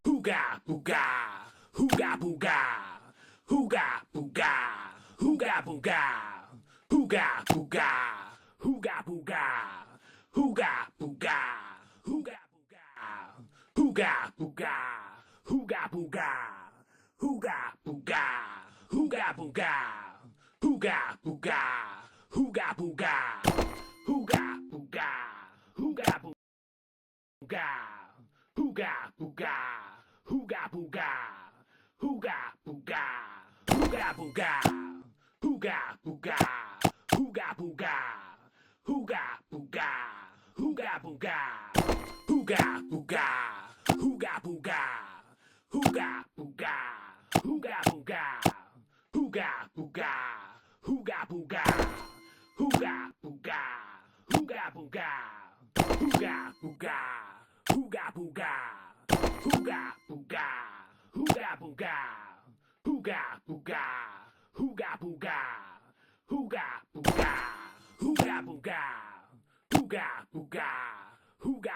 Hooga booga, hooga booga, hooga booga, hooga booga, hooga booga, hooga booga, hooga booga, hooga booga, hooga booga, hooga booga, hooga booga, hooga booga, hooga booga, hooga booga, hooga booga, hooga booga. Hooga booga, hooga booga, hooga booga, hooga booga, hooga booga, hooga booga, hooga booga, hooga booga, hooga booga, hooga booga, hooga booga, hooga booga, hooga booga, hooga booga, hooga booga, hooga booga, hooga booga. Hooga booga, hooga booga, hooga booga, hooga booga, hooga booga, hooga booga, hooga booga, hooga booga, hooga booga, hooga booga, hooga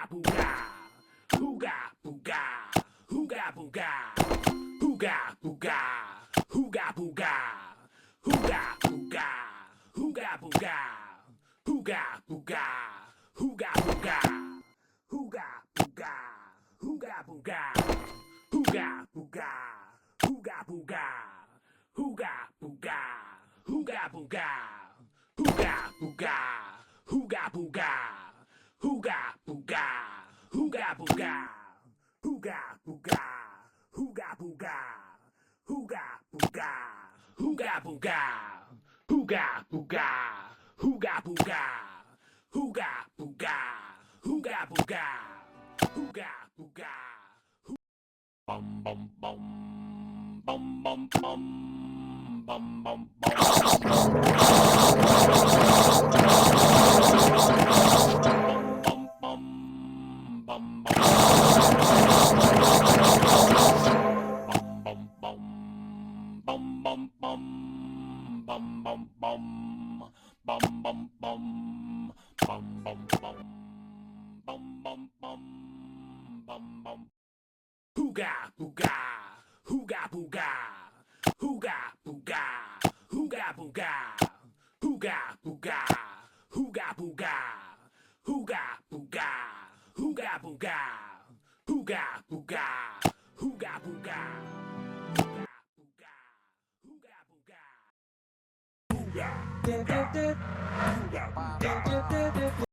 booga, hooga booga, hooga booga, hooga booga, hooga booga, hooga booga, hooga booga. Hooga booga, hooga booga, hooga booga, hooga booga, hooga booga, hooga booga, hooga booga, hooga booga, hooga booga, hooga booga, hooga booga, hooga booga, hooga booga, hooga booga, hooga booga, hooga booga, hooga booga. Hooga booga, hooga booga, bum bum bum, bum bum bum, bum bum bum. Hooga booga, hooga booga, hooga booga, hooga booga, hooga booga, hooga booga, hooga booga, hooga booga, hooga booga, hooga booga, hooga booga, hooga booga.